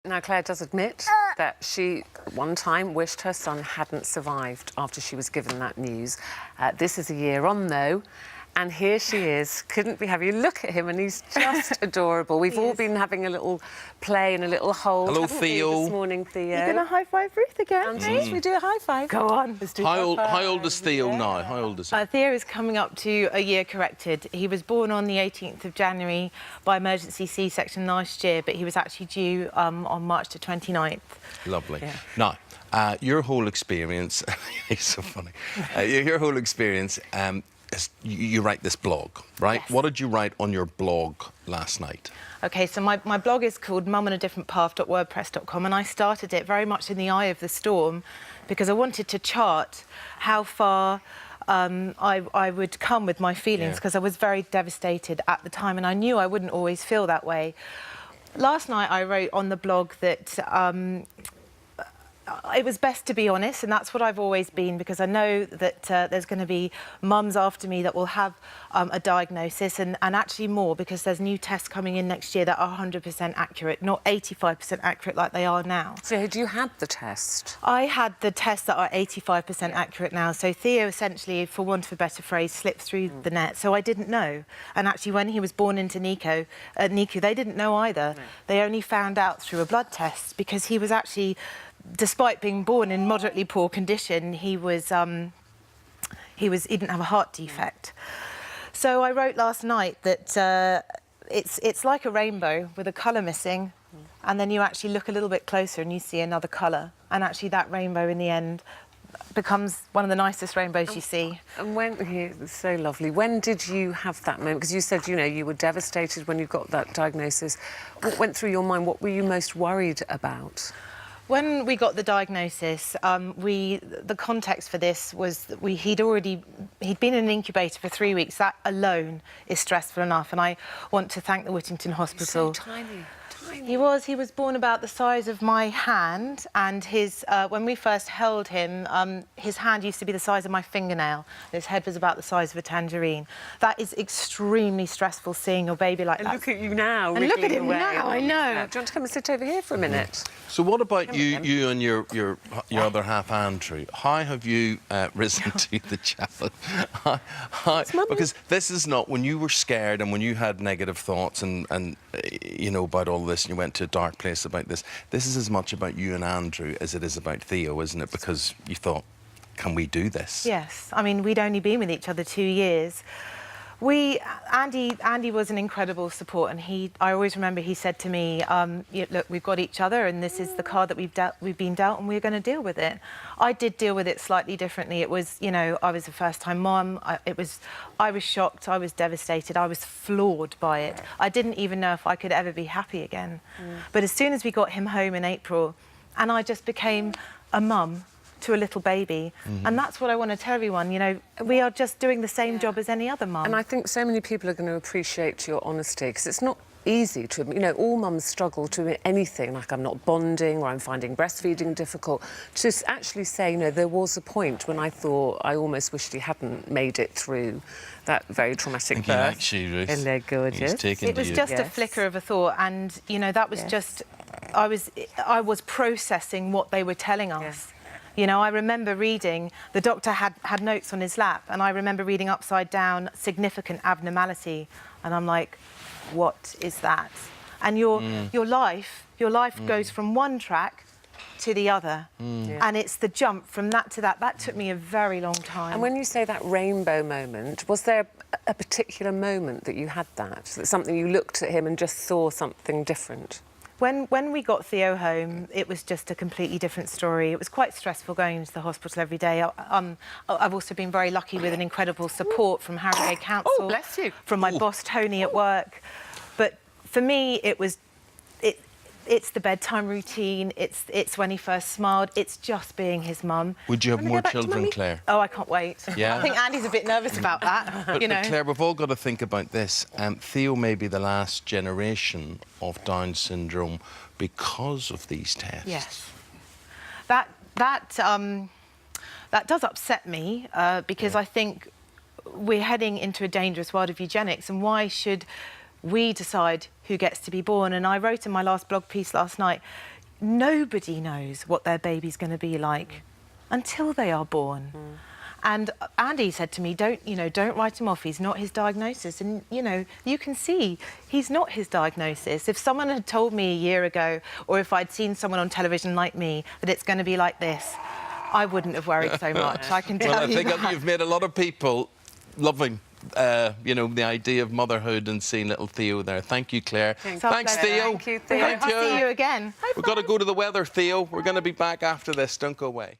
Now, Claire does admit that she, one time, wished her son hadn't survived after she was given that news. This is a year on, though, and here she is. Couldn't be happier. Look at him, and he's just adorable. We've all been having a little play and a little hold. Hello, haven't we, Theo. this morning, Theo. You're going to high-five Ruth again? Should we do a high five? Go on. Let's do How old is Theo now? How old is he? Theo is coming up to a year corrected. He was born on the 18th of January by emergency C-section last year, but he was actually due on March the 29th. Lovely. Yeah. Now, your whole experience... It's so funny. Your whole experience... you write this blog, right? Yes. What did you write on your blog last night? OK, so my blog is called mumonadifferentpath.wordpress.com, and I started it very much in the eye of the storm because I wanted to chart how far I would come with my feelings, because I was very devastated at the time, and I knew I wouldn't always feel that way. Last night I wrote on the blog that it was best to be honest, and that's what I've always been, because I know that there's going to be mums after me that will have a diagnosis, and actually more, because there's new tests coming in next year that are 100% accurate, not 85% accurate like they are now. So had you had the test? I had the tests that are 85% accurate now. So Theo essentially, for want of a better phrase, slipped through the net. So I didn't know. And actually, when he was born into NICU, they didn't know either. No. They only found out through a blood test, because he was actually, despite being born in moderately poor condition, he didn't have a heart defect. So I wrote last night that it's like a rainbow with a colour missing, and then you actually look a little bit closer and you see another colour, and actually that rainbow in the end becomes one of the nicest rainbows you see. And it's so lovely. When did you have that moment? Because you said, you know, you were devastated when you got that diagnosis. What went through your mind? What were you most worried about? When we got the diagnosis, the context for this was that he'd been in an incubator for 3 weeks. That alone is stressful enough, and I want to thank the Whittington Hospital. He's so tiny. He was born about the size of my hand, and when we first held him, his hand used to be the size of my fingernail. His head was about the size of a tangerine. That is extremely stressful, seeing your baby like that. Look at you now. And look at him away. now, I know. Do you want to come and sit over here for a minute? So what about you and your other half, Andrew? How have you risen to the challenge? Because this is not when you were scared and when you had negative thoughts and you know, about all this, and you went to a dark place about this. This is as much about you and Andrew as it is about Theo, isn't it? Because you thought, can we do this? Yes. I mean, we'd only been with each other 2 years. Andy was an incredible support, and I always remember he said to me, look, we've got each other, and this is the card that we've been dealt, and we're going to deal with it. I did deal with it slightly differently. It was, you know, I was a first-time mum. I was shocked. I was devastated. I was floored by it. I didn't even know if I could ever be happy again. But as soon as we got him home in April, and I just became a mum to a little baby. And that's what I want to tell everyone, you know, we are just doing the same job as any other mum. And I think so many people are going to appreciate your honesty, because it's not easy to admit. You know, all mums struggle to admit anything, like I'm not bonding or I'm finding breastfeeding difficult. To actually say, you know, there was a point when I thought I almost wished he hadn't made it through that very traumatic birth. He likes you, Ruth. Isn't they gorgeous? It was just a flicker of a thought, and, you know, that was just... I was processing what they were telling us. You know, I remember reading, the doctor had notes on his lap, and I remember reading upside down, significant abnormality, and I'm like, what is that? And your life goes from one track to the other, and it's the jump from that to that. That took me a very long time. And when you say that rainbow moment, was there a particular moment that you had that something you looked at him and just saw something different? When we got Theo home, it was just a completely different story. It was quite stressful going into the hospital every day. I've also been very lucky with an incredible support from Harrogate Council. Oh, bless you. From my boss, Tony, at work. But for me, it's the bedtime routine. It's when he first smiled. It's just being his mum. Would you have more children, Claire? Oh, I can't wait. Yeah? I think Andy's a bit nervous about that, you know. But Claire, we've all got to think about this. Theo may be the last generation of Down syndrome because of these tests. Yes. That does upset me, because I think we're heading into a dangerous world of eugenics, and why should we decide who gets to be born? And I wrote in my last blog piece last night, nobody knows what their baby's going to be like until they are born. And Andy said to me, don't write him off. He's not his diagnosis. And, you can see he's not his diagnosis. If someone had told me a year ago, or if I'd seen someone on television like me, that it's going to be like this, I wouldn't have worried so much. I can tell Well, I you think that. you've made a lot of people loving, the idea of motherhood and seeing little Theo there. Thank you, Claire. Thanks, Theo. Thank you, Theo. Hope to see you again. We've got to go to the weather, Theo. We're going to be back after this. Don't go away.